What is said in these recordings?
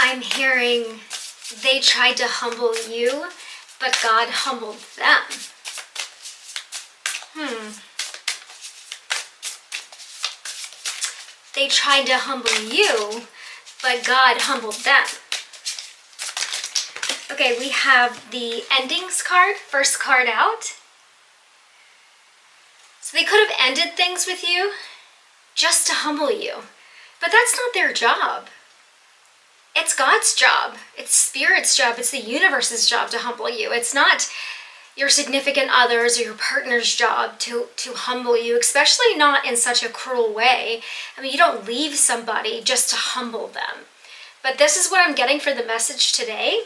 I'm hearing they tried to humble you, but God humbled them. They tried to humble you, but God humbled them. Okay, we have the endings card, first card out. So they could have ended things with you just to humble you, but that's not their job. It's God's job. It's Spirit's job. It's the universe's job to humble you. It's not your significant other's or your partner's job to humble you, especially not in such a cruel way. I mean, you don't leave somebody just to humble them. But this is what I'm getting for the message today.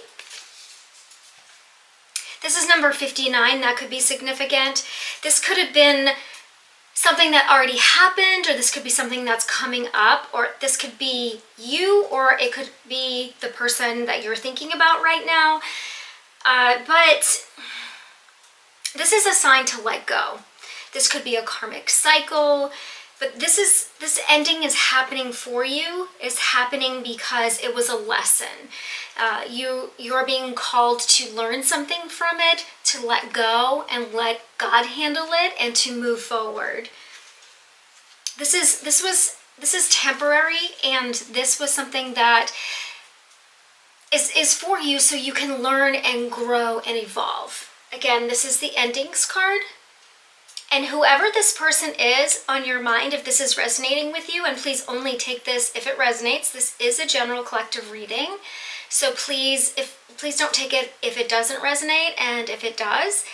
This is number 59. That could be significant. This could have been something that already happened, or this could be something that's coming up, or this could be you, or it could be the person that you're thinking about right now. But this is a sign to let go. This could be a karmic cycle, but this ending is happening for you. It's happening because it was a lesson. You're being called to learn something from it, to let go and let God handle it, and to move forward. This is temporary, and this was something that is for you so you can learn and grow and evolve. Again, this is the endings card. And whoever this person is on your mind, if this is resonating with you, and please only take this if it resonates. This is a general collective reading. So please don't take it if it doesn't resonate, and if it does,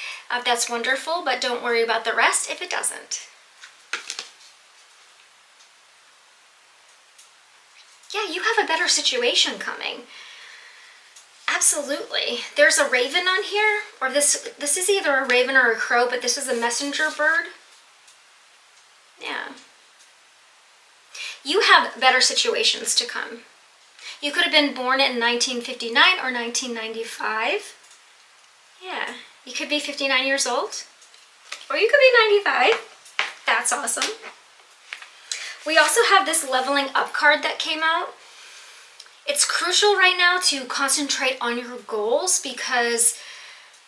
that's wonderful, but don't worry about the rest if it doesn't. Yeah, you have a better situation coming. Absolutely. There's a raven on here, or this is either a raven or a crow, but this is a messenger bird. Yeah. You have better situations to come. You could have been born in 1959 or 1995. Yeah. You could be 59 years old, or you could be 95. That's awesome. We also have this leveling up card that came out. It's crucial right now to concentrate on your goals, because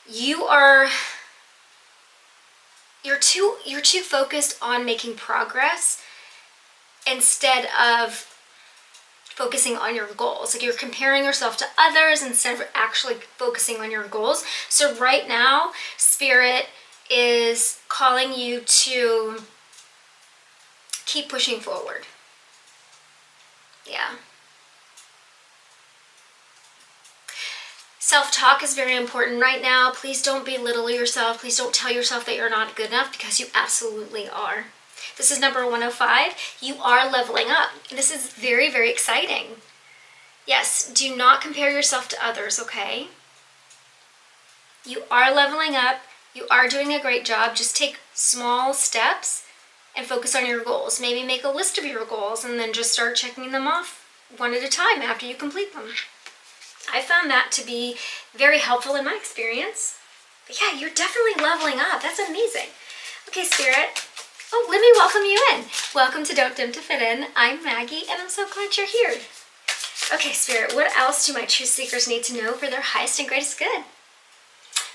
you're too focused on making progress instead of focusing on your goals. Like, you're comparing yourself to others instead of actually focusing on your goals. So right now, Spirit is calling you to keep pushing forward. Yeah. Self-talk is very important right now. Please don't belittle yourself. Please don't tell yourself that you're not good enough, because you absolutely are. This is number 105. You are leveling up. This is very, very exciting. Yes, do not compare yourself to others, okay? You are leveling up. You are doing a great job. Just take small steps and focus on your goals. Maybe make a list of your goals and then just start checking them off one at a time after you complete them. I found that to be very helpful in my experience. But yeah, you're definitely leveling up. That's amazing. Okay, Spirit. Oh, let me welcome you in. Welcome to Don't Dim to Fit In. I'm Maggie, and I'm so glad you're here. Okay, Spirit, what else do my truth seekers need to know for their highest and greatest good?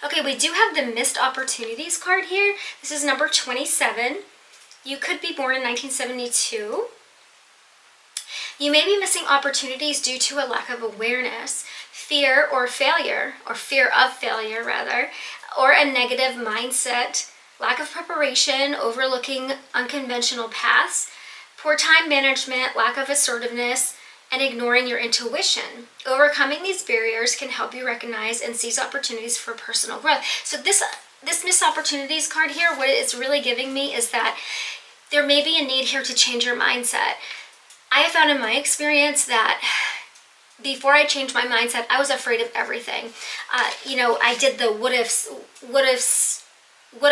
Okay, we do have the missed opportunities card here. This is number 27. You could be born in 1972. You may be missing opportunities due to a lack of awareness, fear or failure, or fear of failure rather, or a negative mindset, lack of preparation, overlooking unconventional paths, poor time management, lack of assertiveness, and ignoring your intuition. Overcoming these barriers can help you recognize and seize opportunities for personal growth. So this missed opportunities card here, what it's really giving me is that there may be a need here to change your mindset. I have found in my experience that before I changed my mindset, I was afraid of everything. I did the what ifs, woulda,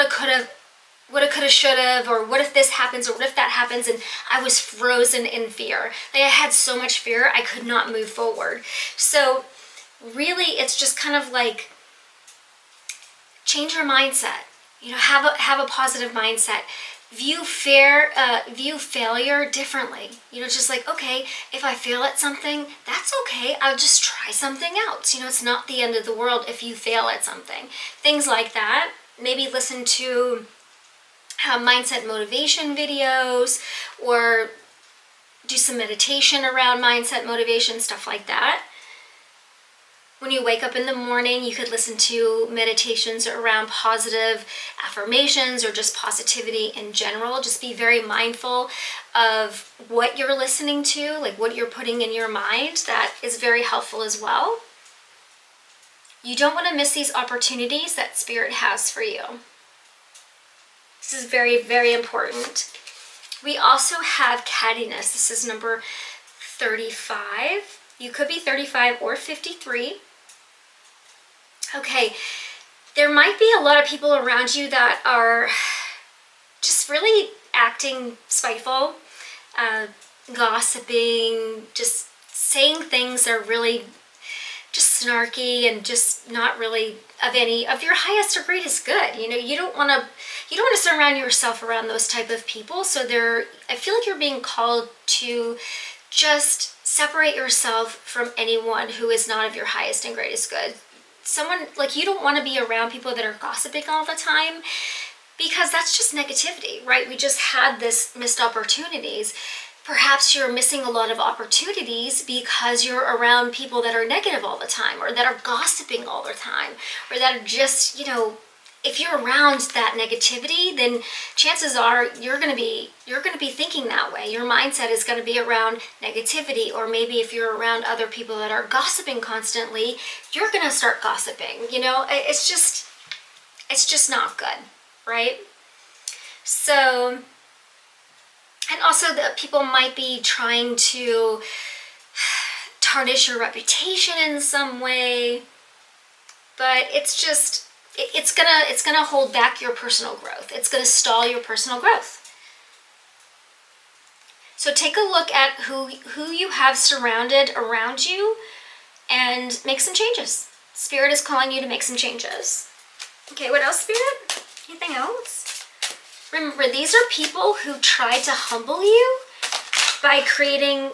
coulda, shoulda, or what if this happens, or what if that happens, and I was frozen in fear. Like, I had so much fear, I could not move forward. So really, it's just kind of like, change your mindset. Have a positive mindset. view failure differently. Just like, okay, if I fail at something, that's okay. I'll just try something else. It's not the end of the world if you fail at something. Things like that. Maybe listen to mindset motivation videos, or do some meditation around mindset motivation, stuff like that. When you wake up in the morning, you could listen to meditations around positive affirmations or just positivity in general. Just be very mindful of what you're listening to, like what you're putting in your mind. That is very helpful as well. You don't want to miss these opportunities that Spirit has for you. This is very, very important. We also have cattiness. This is number 35. You could be 35 or 53. Okay, there might be a lot of people around you that are just really acting spiteful, gossiping, just saying things that are really just snarky and just not really of your highest or greatest good. You don't want to surround yourself around those type of people. So I feel like you're being called to just separate yourself from anyone who is not of your highest and greatest good. Someone, like, you don't want to be around people that are gossiping all the time, because that's just negativity, right? We just had this missed opportunities. Perhaps you're missing a lot of opportunities because you're around people that are negative all the time, or that are gossiping all the time, or that are just, if you're around that negativity, then chances are you're going to be thinking that way. Your mindset is going to be around negativity. Or maybe if you're around other people that are gossiping constantly, you're going to start gossiping. It's just not good, right? So, and also that people might be trying to tarnish your reputation in some way, but it's gonna hold back your personal growth. It's gonna stall your personal growth. So take a look at who you have surrounded around you and make some changes. Spirit is calling you to make some changes. Okay, what else, Spirit? Anything else? Remember, these are people who tried to humble you by creating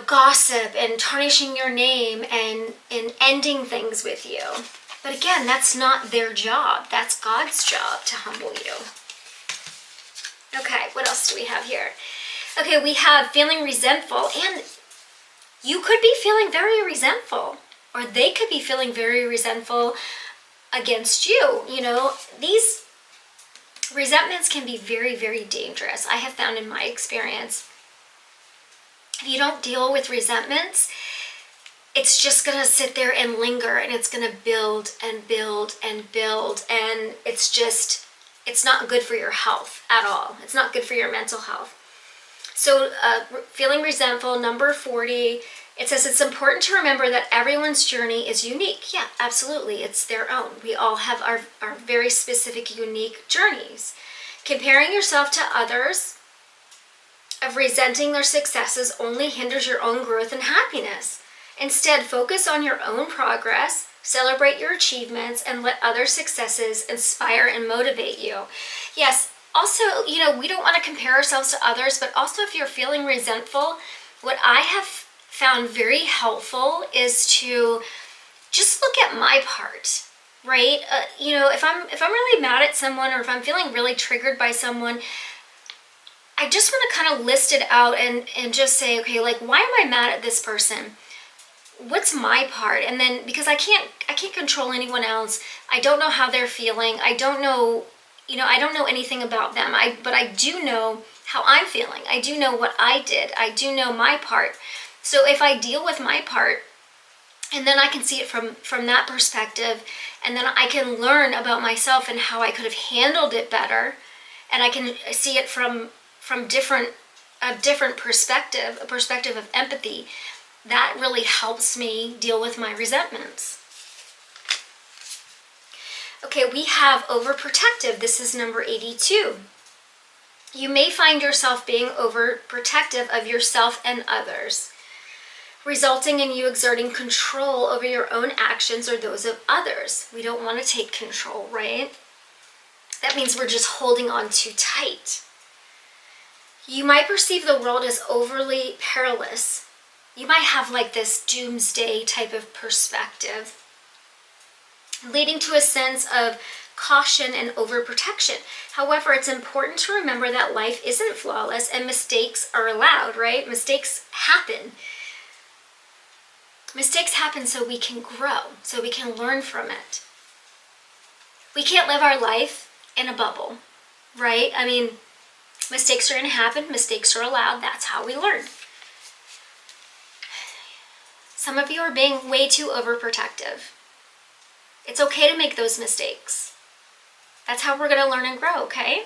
gossip and tarnishing your name and ending things with you. But again, that's not their job. That's God's job to humble you. Okay, what else do we have here? Okay, we have feeling resentful, and you could be feeling very resentful, or they could be feeling very resentful against you. These resentments can be very, very dangerous. I have found in my experience, if you don't deal with resentments, it's just going to sit there and linger, and it's going to build and build and build, and it's not good for your health at all. It's not good for your mental health. So feeling resentful, number 40, it says it's important to remember that everyone's journey is unique. Yeah, absolutely. It's their own. We all have our very specific, unique journeys. Comparing yourself to others, of resenting their successes, only hinders your own growth and happiness. Instead, focus on your own progress, celebrate your achievements, and let other successes inspire and motivate you. Yes, also, we don't want to compare ourselves to others, but also if you're feeling resentful, what I have found very helpful is to just look at my part, right? If I'm really mad at someone, or if I'm feeling really triggered by someone, I just want to kind of list it out and just say, okay, like, why am I mad at this person? What's my part? And then, because I can't control anyone else. I don't know how they're feeling. I don't know anything about them. But I do know how I'm feeling. I do know what I did. I do know my part. So if I deal with my part, and then I can see it from that perspective, and then I can learn about myself and how I could have handled it better, and I can see it from a different perspective, a perspective of empathy. That really helps me deal with my resentments. Okay, we have overprotective. This is number 82. You may find yourself being overprotective of yourself and others, resulting in you exerting control over your own actions or those of others. We don't want to take control, right? That means we're just holding on too tight. You might perceive the world as overly perilous. You might have like this doomsday type of perspective, leading to a sense of caution and overprotection. However, it's important to remember that life isn't flawless and mistakes are allowed, right? Mistakes happen. Mistakes happen so we can grow, so we can learn from it. We can't live our life in a bubble, right? I mean, mistakes are going to happen, mistakes are allowed, that's how we learn. Some of you are being way too overprotective. It's okay to make those mistakes. That's how we're going to learn and grow, okay?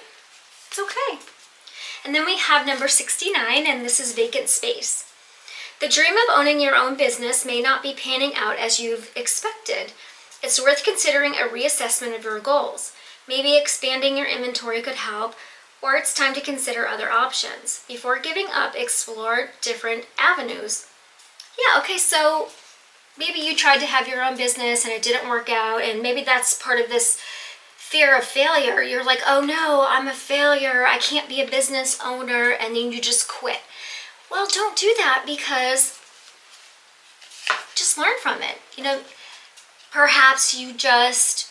It's okay. And then we have number 69, and this is vacant space. The dream of owning your own business may not be panning out as you've expected. It's worth considering a reassessment of your goals. Maybe expanding your inventory could help, or it's time to consider other options. Before giving up, explore different avenues. Yeah, okay, so maybe you tried to have your own business and it didn't work out, and maybe that's part of this fear of failure. You're like, oh no, I'm a failure, I can't be a business owner, and then you just quit. Well, don't do that, because just learn from it. You know, perhaps you just,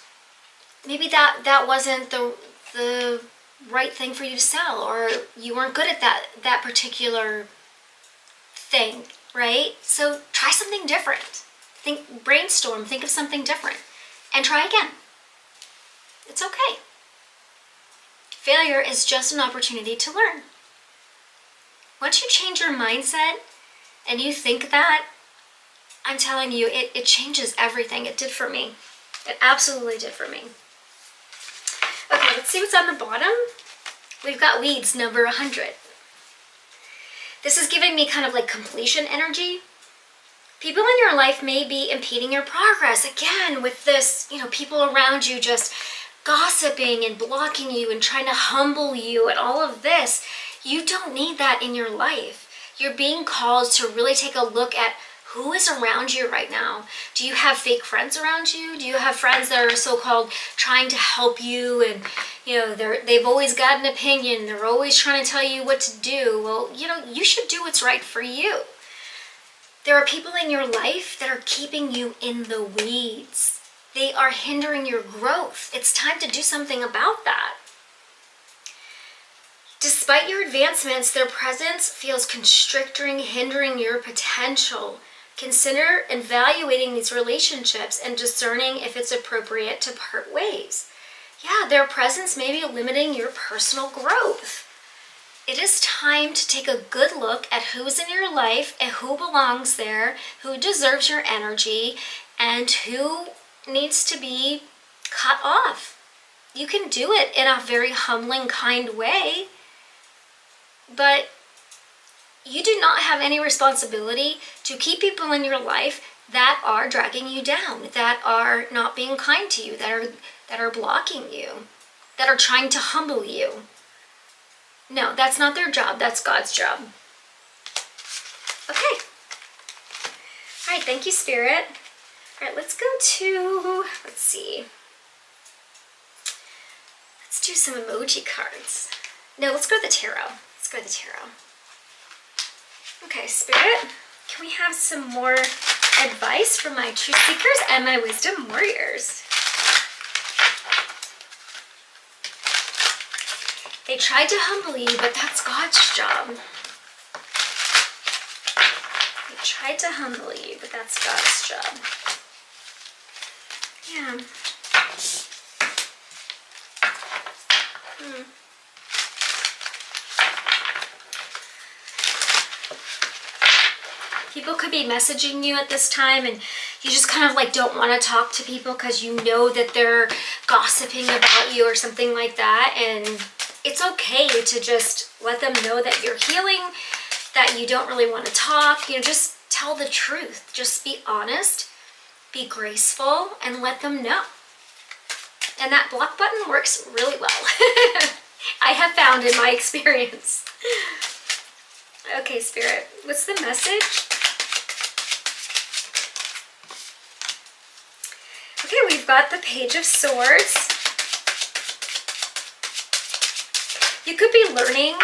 maybe that wasn't the right thing for you to sell, or you weren't good at that particular thing, right? So try something different. Brainstorm, think of something different, and try again. It's okay. Failure is just an opportunity to learn. Once you change your mindset and you think that, I'm telling you, it changes everything. It did for me. It absolutely did for me. Okay, let's see what's on the bottom. We've got weeds, number 100. This is giving me kind of like completion energy. People in your life may be impeding your progress. Again, with this, people around you just gossiping and blocking you and trying to humble you and all of this. You don't need that in your life. You're being called to really take a look at who is around you right now. Do you have fake friends around you? Do you have friends that are so-called trying to help you, and they've always got an opinion, they're always trying to tell you what to do? Well, you should do what's right for you. There are people in your life that are keeping you in the weeds. They are hindering your growth. It's time to do something about that. Despite your advancements, their presence feels constricting, hindering your potential. Consider evaluating these relationships and discerning if it's appropriate to part ways. Yeah, their presence may be limiting your personal growth. It is time to take a good look at who's in your life and who belongs there, who deserves your energy, and who needs to be cut off. You can do it in a very humbling, kind way, but you do not have any responsibility to keep people in your life that are dragging you down, that are not being kind to you, that are blocking you, that are trying to humble you. No, that's not their job. That's God's job. Okay. All right, thank you, Spirit. All right, let's go to, let's see. Let's do some emoji cards. No, let's go to the tarot. Let's go to the tarot. Okay, Spirit, can we have some more advice from my truth seekers and my wisdom warriors? They tried to humble you, but that's God's job. They tried to humble you, but that's God's job. Yeah. People could be messaging you at this time, and you just kind of like don't want to talk to people because you know that they're gossiping about you or something like that. And it's okay to just let them know that you're healing, that you don't really want to talk. Just tell the truth. Just be honest, be graceful, and let them know. And that block button works really well. I have found in my experience. Okay, Spirit, what's the message? Okay, we've got the Page of Swords. You could be learning.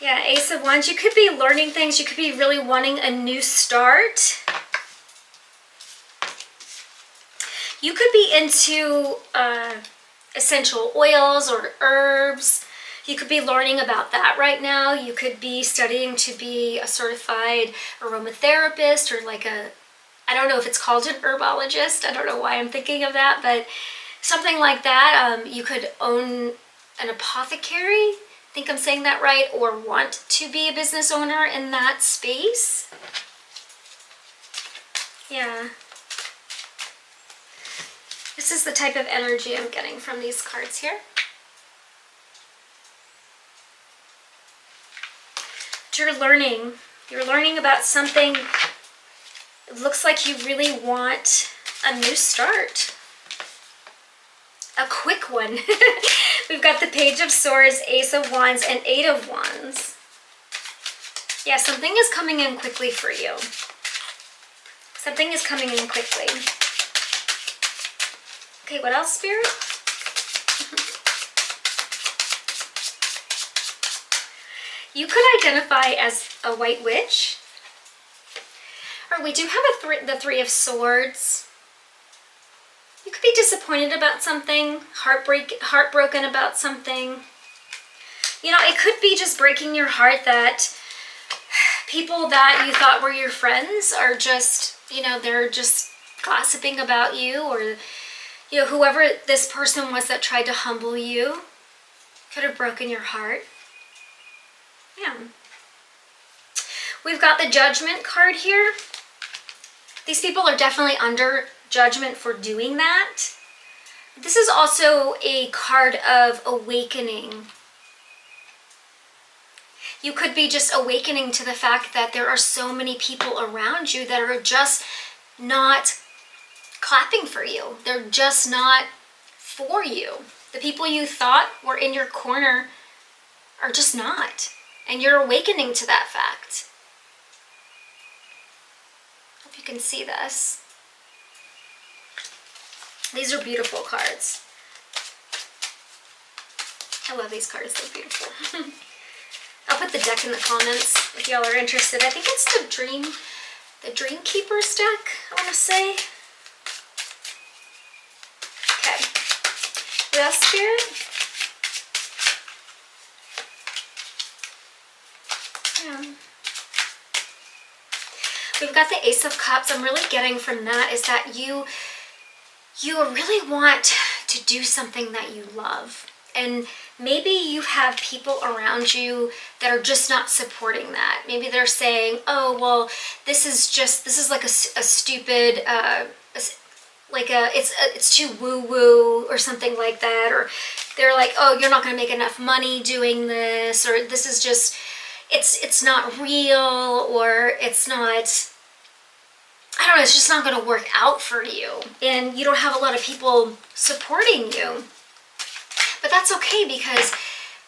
Yeah, Ace of Wands. You could be learning things. You could be really wanting a new start. You could be into essential oils or herbs. You could be learning about that right now. You could be studying to be a certified aromatherapist or like a, I don't know if it's called an herbologist. I don't know why I'm thinking of that, but something like that. You could own an apothecary. I think I'm saying that right, or want to be a business owner in that space. Yeah. This is the type of energy I'm getting from these cards here. You're learning. You're learning about something. It looks like you really want a new start. A quick one. We've got the Page of Swords, Ace of Wands, and Eight of Wands. Yeah, something is coming in quickly for you. Something is coming in quickly. Okay, what else, Spirit? You could identify as a white witch. Or we do have the Three of Swords. You could be disappointed about something, heartbroken about something. You know, it could be just breaking your heart that people that you thought were your friends are just, you know, they're just gossiping about you, or, you know, whoever this person was that tried to humble you could have broken your heart. Yeah. We've got the Judgment card here. These people are definitely under judgment for doing that. This is also a card of awakening. You could be just awakening to the fact that there are so many people around you that are just not clapping for you. They're just not for you. The people you thought were in your corner are just not. And you're awakening to that fact. Hope you can see this. These are beautiful cards. I love these cards, they're beautiful. I'll put the deck in the comments if y'all are interested. I think it's the Dream Keepers deck, I want to say. Okay. What else, Spirit? Yeah. We've got the Ace of Cups. I'm really getting from that is that you really want to do something that you love. And maybe you have people around you that are just not supporting that. Maybe they're saying, oh, well, this is like a stupid, it's too woo-woo or something like that. Or they're like, oh, you're not going to make enough money doing this. Or this is just, it's not real, or it's not, I don't know, it's just not going to work out for you. And you don't have a lot of people supporting you. But that's okay, because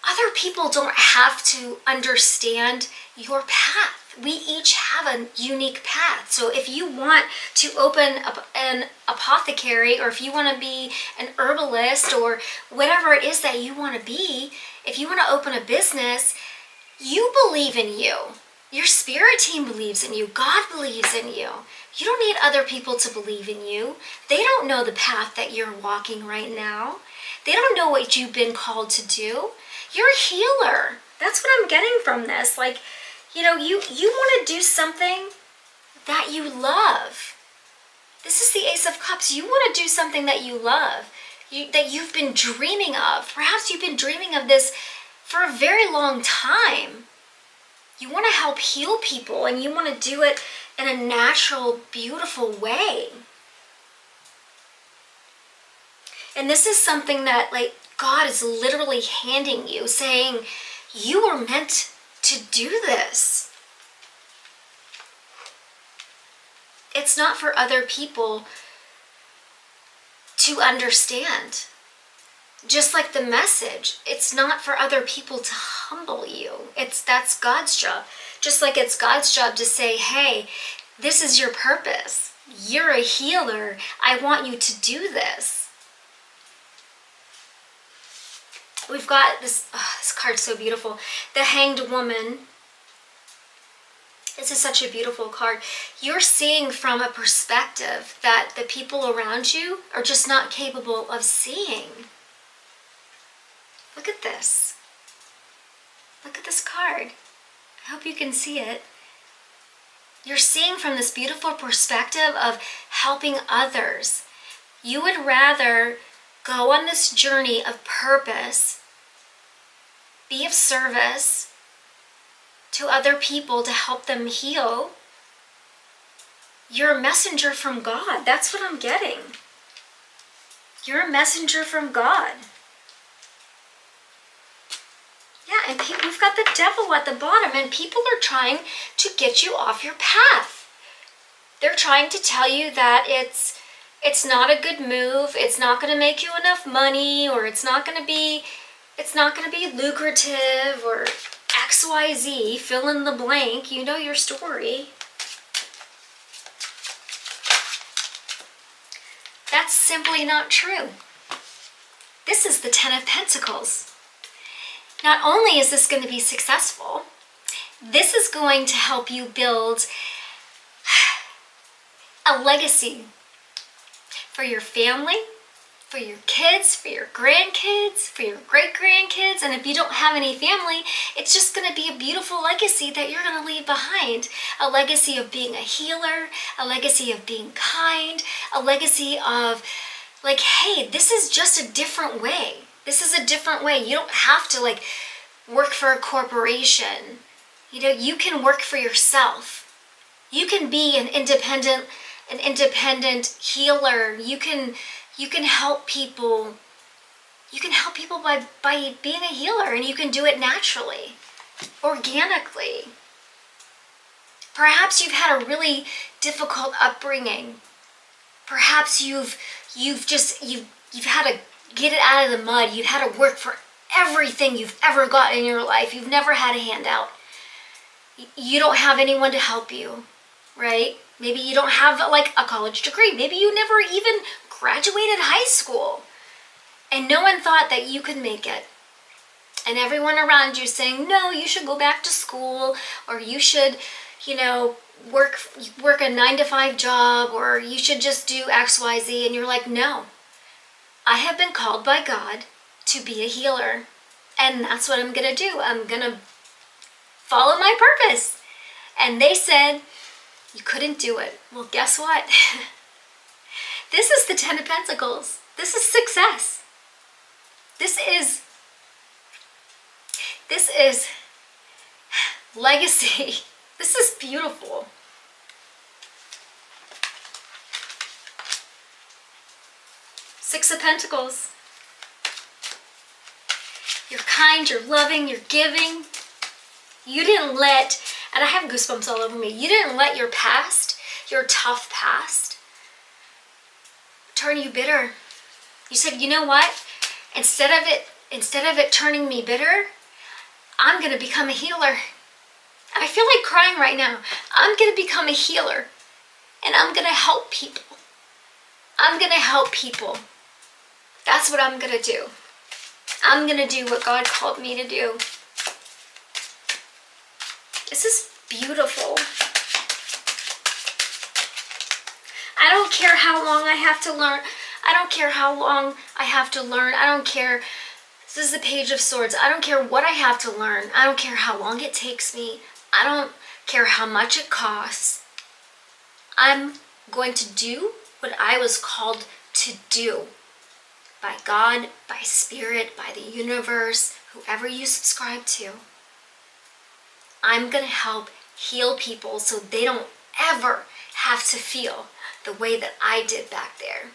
other people don't have to understand your path. We each have a unique path. So if you want to open an apothecary, or if you want to be an herbalist, or whatever it is that you want to be, if you want to open a business, you believe in you. Your spirit team believes in you. God believes in you. You don't need other people to believe in you. They don't know the path that you're walking right now. They don't know what you've been called to do. You're a healer. That's what I'm getting from this. Like, you know, you want to do something that you love. This is the Ace of Cups. You want to do something that you love, that you've been dreaming of. Perhaps you've been dreaming of this for a very long time. You want to help heal people, and you want to do it in a natural, beautiful way. And this is something that, like, God is literally handing you, saying, you were meant to do this. It's not for other people to understand. Just like the message, it's not for other people to humble you. That's God's job. Just like it's God's job to say, hey, this is your purpose. You're a healer. I want you to do this. We've got this, oh, this card's so beautiful. The Hanged Woman. This is such a beautiful card. You're seeing from a perspective that the people around you are just not capable of seeing. Look at this. Look at this card. I hope you can see it. You're seeing from this beautiful perspective of helping others. You would rather go on this journey of purpose, be of service to other people to help them heal. You're a messenger from God. That's what I'm getting. You're a messenger from God. Yeah, and we've got the devil at the bottom, and people are trying to get you off your path. They're trying to tell you that it's not a good move, it's not going to make you enough money, or it's not going to be lucrative, or XYZ, fill in the blank. You know your story. That's simply not true. This is the Ten of Pentacles. Not only is this going to be successful, this is going to help you build a legacy for your family, for your kids, for your grandkids, for your great-grandkids. And if you don't have any family, it's just going to be a beautiful legacy that you're going to leave behind. A legacy of being a healer, a legacy of being kind, a legacy of like, hey, this is just a different way. This is a different way. You don't have to like work for a corporation. You know, you can work for yourself. You can be an independent healer. You can help people. You can help people by being a healer, and you can do it naturally, organically. Perhaps you've had a really difficult upbringing. Perhaps you've had to get it out of the mud. You've had to work for everything you've ever got in your life. You've never had a handout. You don't have anyone to help you, right? Maybe you don't have like a college degree. Maybe you never even graduated high school. And no one thought that you could make it. And everyone around you saying, no, you should go back to school, or you should, work a 9-to-5 job, or you should just do XYZ. And you're like, no. I have been called by God to be a healer, and that's what I'm going to do. I'm going to follow my purpose. And they said, you couldn't do it. Well, guess what? This is the Ten of Pentacles. This is success. This is legacy. This is beautiful. Six of Pentacles. You're kind, you're loving, you're giving. You didn't let, and I have goosebumps all over me, you didn't let your past, your tough past, turn you bitter. You said, you know what? Instead of it turning me bitter, I'm going to become a healer. I feel like crying right now. I'm going to become a healer, and I'm going to help people. I'm going to help people. That's what I'm going to do. I'm going to do what God called me to do. This is beautiful. I don't care how long I have to learn. I don't care how long I have to learn. I don't care. This is the Page of Swords. I don't care what I have to learn. I don't care how long it takes me. I don't care how much it costs. I'm going to do what I was called to do. By God, by Spirit, by the universe, whoever you subscribe to. I'm going to help heal people so they don't ever have to feel the way that I did back there.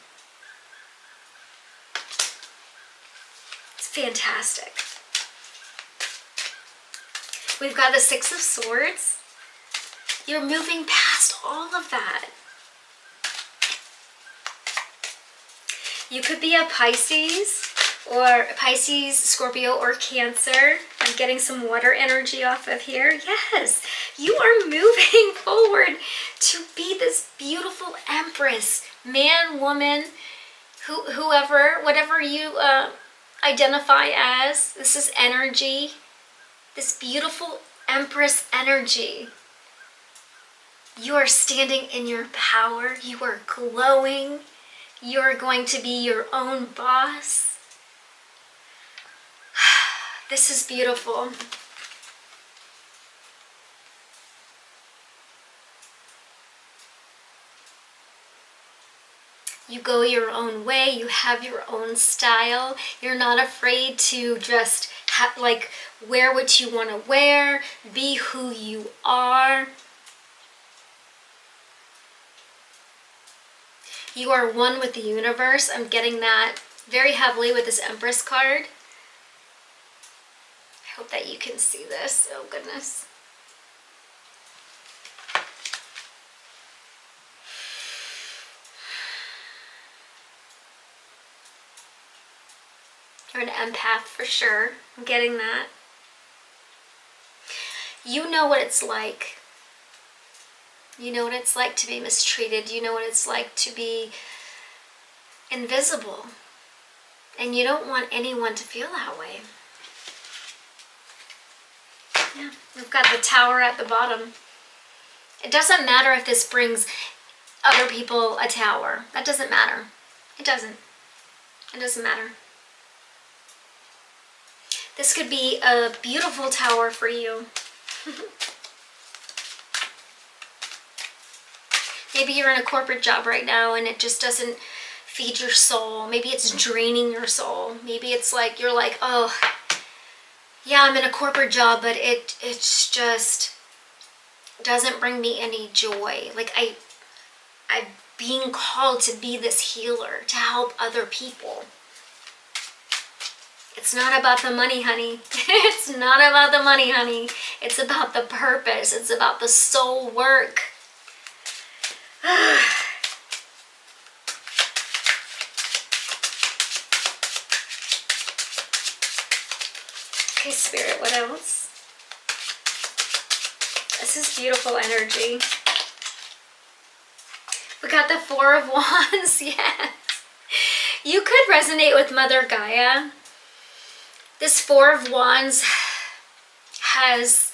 It's fantastic. We've got the Six of Swords. You're moving past all of that. You could be a Pisces, or Pisces, Scorpio, or Cancer. I'm getting some water energy off of here. Yes, you are moving forward to be this beautiful Empress, man, woman, whoever, whatever you identify as. This is energy. This beautiful Empress energy. You are standing in your power. You are glowing. You are going to be your own boss. This is beautiful. You go your own way. You have your own style. You're not afraid to just wear what you want to wear. Be who you are. You are one with the universe. I'm getting that very heavily with this Empress card. I hope that you can see this. Oh, goodness. You're an empath for sure. I'm getting that. You know what it's like. You know what it's like to be mistreated. You know what it's like to be invisible. And you don't want anyone to feel that way. Yeah, we've got the Tower at the bottom. It doesn't matter if this brings other people a tower. That doesn't matter. It doesn't. It doesn't matter. This could be a beautiful tower for you. Maybe you're in a corporate job right now and it just doesn't feed your soul. Maybe it's draining your soul. Maybe it's like you're like, oh, yeah, I'm in a corporate job, but it's just doesn't bring me any joy. Like I'm being called to be this healer, to help other people. It's not about the money, honey. It's not about the money, honey. It's about the purpose. It's about the soul work. Okay, Spirit, what else? This is beautiful energy. We got the Four of Wands, yes. You could resonate with Mother Gaia. This Four of Wands has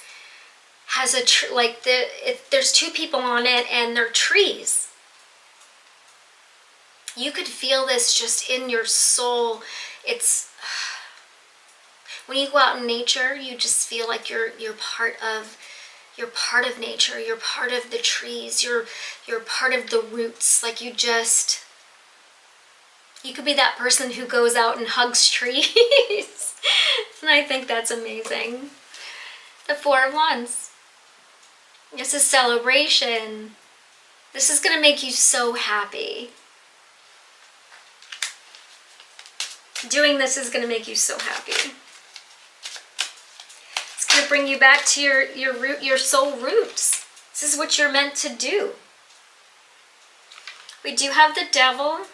there's two people on it and they're trees. You could feel this just in your soul. It's when you go out in nature, you just feel like you're part of nature. You're part of the trees. You're part of the roots. Like you could be that person who goes out and hugs trees. And I think that's amazing. The Four of Wands. This is celebration. This is going to make you so happy. Doing this is going to make you so happy. It's going to bring you back to your soul roots. This is what you're meant to do. We do have the Devil.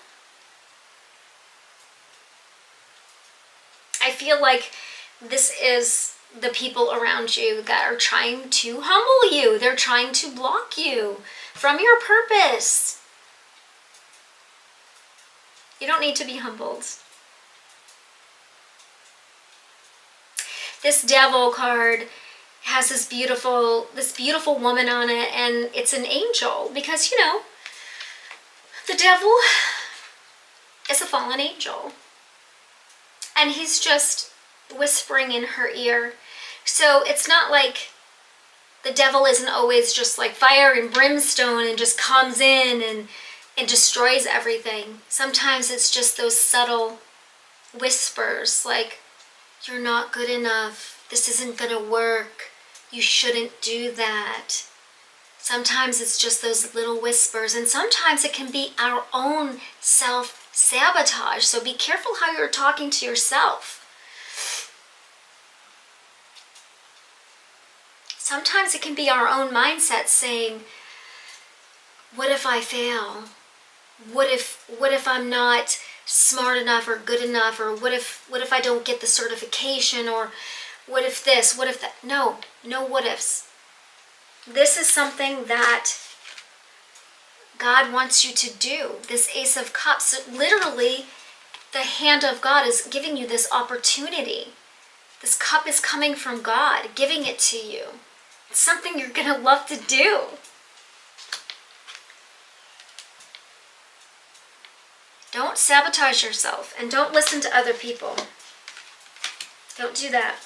I feel like this is the people around you that are trying to humble you. They're trying to block you from your purpose. You don't need to be humbled. This Devil card has this beautiful woman on it, and it's an angel because, you know, the devil is a fallen angel. And he's just whispering in her ear. So it's not like the devil isn't always just like fire and brimstone and just comes in and destroys everything. Sometimes it's just those subtle whispers like, you're not good enough. This isn't gonna work. You shouldn't do that. Sometimes it's just those little whispers, and sometimes it can be our own self-sabotage. So be careful how you're talking to yourself. Sometimes it can be our own mindset saying, what if I fail? What if I'm not smart enough or good enough? Or what if I don't get the certification? Or what if this? What if that? No what ifs. This is something that God wants you to do. This Ace of Cups, literally, the hand of God is giving you this opportunity. This cup is coming from God, giving it to you. It's something you're going to love to do. Don't sabotage yourself and don't listen to other people. Don't do that.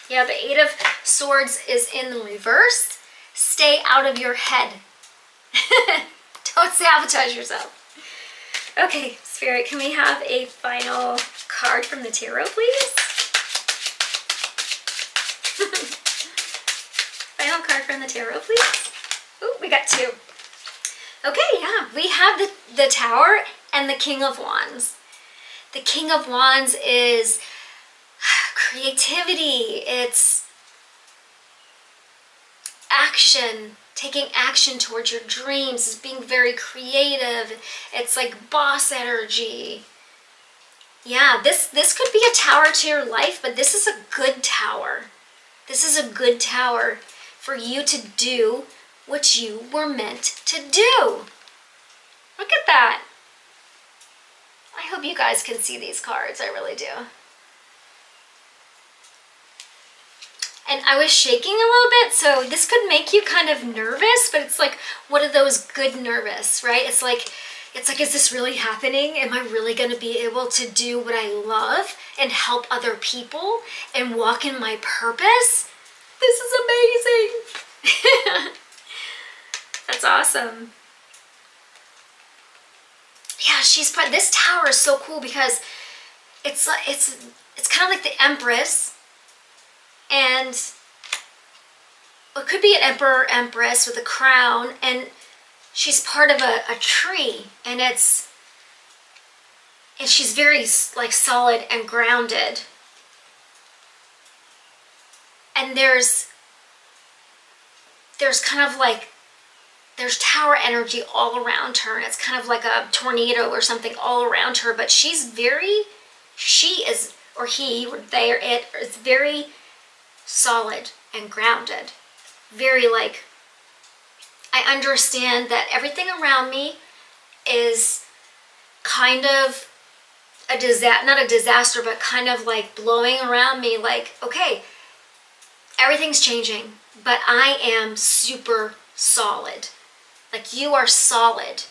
Yeah, the Eight of Swords is in the reverse. Stay out of your head. Don't sabotage yourself. Okay, Spirit, can we have a final card from the tarot, please? Final card from the tarot, please. Ooh, we got two. Okay, yeah, we have the Tower and the King of Wands. The King of Wands is creativity. It's action, taking action towards your dreams. It's being very creative. It's like boss energy. Yeah, this could be a tower to your life, but this is a good tower. This is a good tower for you to do what you were meant to do. Look at that. I hope you guys can see these cards. I really do. And I was shaking a little bit, so this could make you kind of nervous, but it's like one of those good nervous, right? It's like, is this really happening? Am I really going to be able to do what I love and help other people and walk in my purpose? This is amazing. That's awesome. Yeah, this tower is so cool because it's kind of like the Empress, and it could be an emperor, empress with a crown, and she's part of a tree, and she's very like solid and grounded. And there's kind of like, there's tower energy all around her, and it's kind of like a tornado or something all around her, but he is very solid and grounded. Very like, I understand that everything around me is kind of not a disaster, but kind of like blowing around me, like, okay, everything's changing, but I am super solid. Like, you are solid.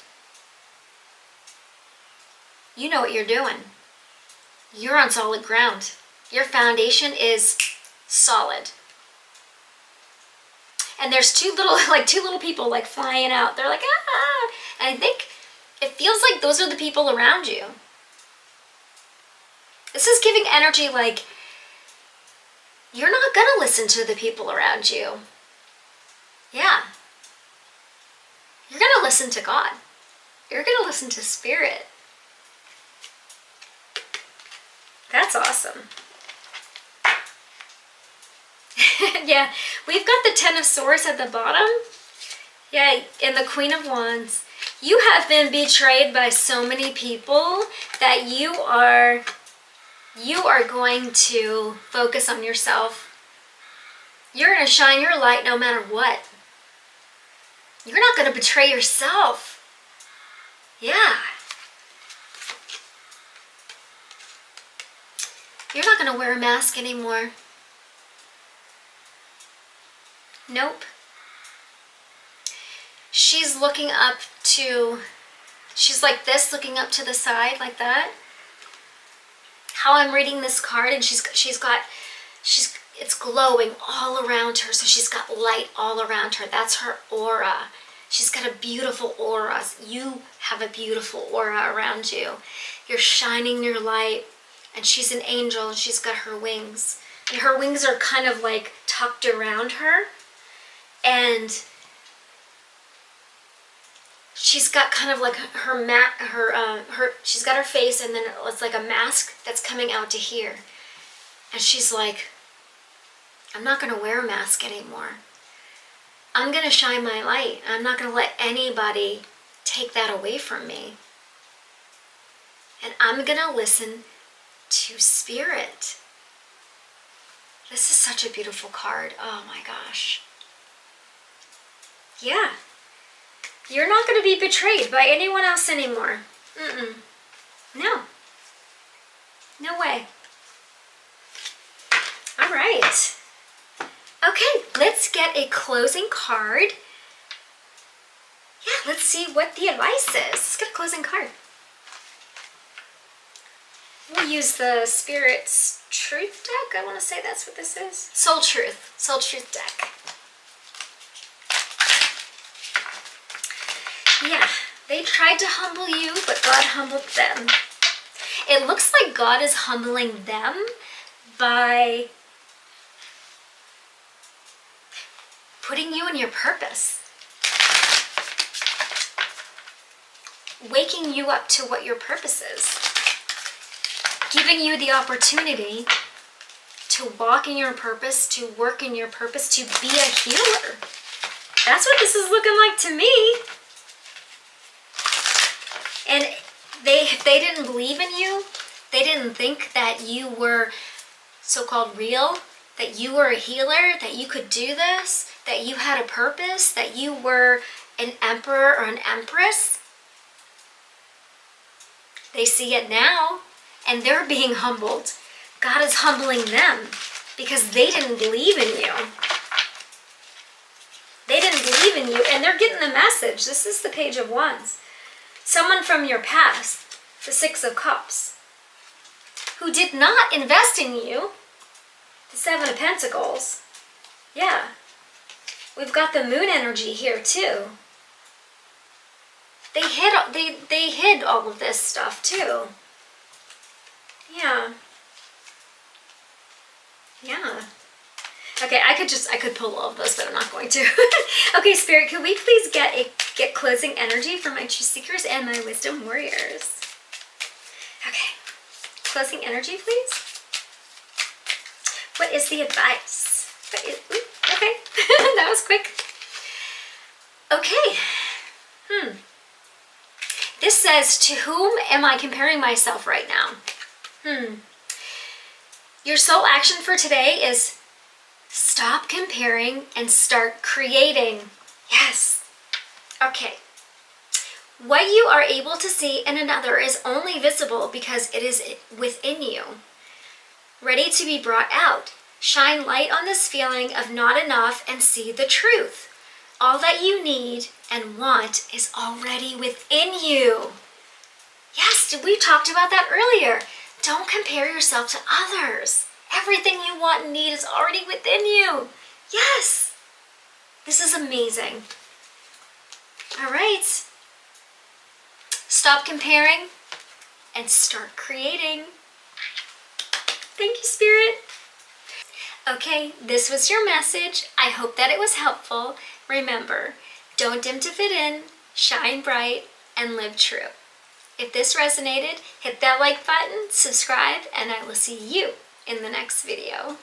You know what you're doing. You're on solid ground. Your foundation is solid. And there's two little people like flying out. They're like, ah! And I think it feels like those are the people around you. This is giving energy like, you're not gonna listen to the people around you. Yeah. You're gonna listen to God. You're gonna listen to Spirit. That's awesome. Yeah, we've got the Ten of Swords at the bottom. Yeah, and the Queen of Wands. You have been betrayed by so many people that you are going to focus on yourself. You're going to shine your light no matter what. You're not going to betray yourself. Yeah. You're not going to wear a mask anymore. Nope. She's looking up to, she's like this, looking up to the side like that. How I'm reading this card, and it's glowing all around her, so she's got light all around her. That's her aura. She's got a beautiful aura. You have a beautiful aura around you. You're shining your light, and she's an angel, and she's got her wings. And her wings are kind of like tucked around her, and she's got kind of like she's got her face, and then it's like a mask that's coming out to here. And she's like, I'm not going to wear a mask anymore. I'm going to shine my light. I'm not going to let anybody take that away from me. And I'm going to listen to Spirit. This is such a beautiful card. Oh my gosh. Yeah. You're not going to be betrayed by anyone else anymore. No. No way. All right. Okay, let's get a closing card. Yeah, let's see what the advice is. Let's get a closing card. We'll use the Spirit's Truth deck. I want to say that's what this is. Soul Truth. Soul Truth deck. Yeah, they tried to humble you, but God humbled them. It looks like God is humbling them by putting you in your purpose. Waking you up to what your purpose is. Giving you the opportunity to walk in your purpose, to work in your purpose, to be a healer. That's what this is looking like to me. And if they didn't believe in you, they didn't think that you were so-called real, that you were a healer, that you could do this, that you had a purpose, that you were an emperor or an empress. They see it now, and they're being humbled. God is humbling them because they didn't believe in you. They didn't believe in you, and they're getting the message. This is the Page of Wands. Someone from your past, the Six of Cups, who did not invest in you, the Seven of Pentacles. Yeah. We've got the Moon energy here too. They hid all of this stuff too. Yeah. Yeah. Okay, I could pull all of those, but I'm not going to. Okay, Spirit, could we please get closing energy for my Truth Seekers and my Wisdom Warriors? Okay. Closing energy, please. What is the advice? Okay. That was quick. Okay. This says, to whom am I comparing myself right now? Your sole action for today is stop comparing and start creating. Yes. Okay. What you are able to see in another is only visible because it is within you, ready to be brought out. Shine light on this feeling of not enough and see the truth. All that you need and want is already within you. Yes, we talked about that earlier. Don't compare yourself to others. Everything you want and need is already within you. Yes. This is amazing. All right. Stop comparing and start creating. Thank you, Spirit. Okay, this was your message. I hope that it was helpful. Remember, don't dim to fit in, shine bright, and live true. If this resonated, hit that like button, subscribe, and I will see you in the next video.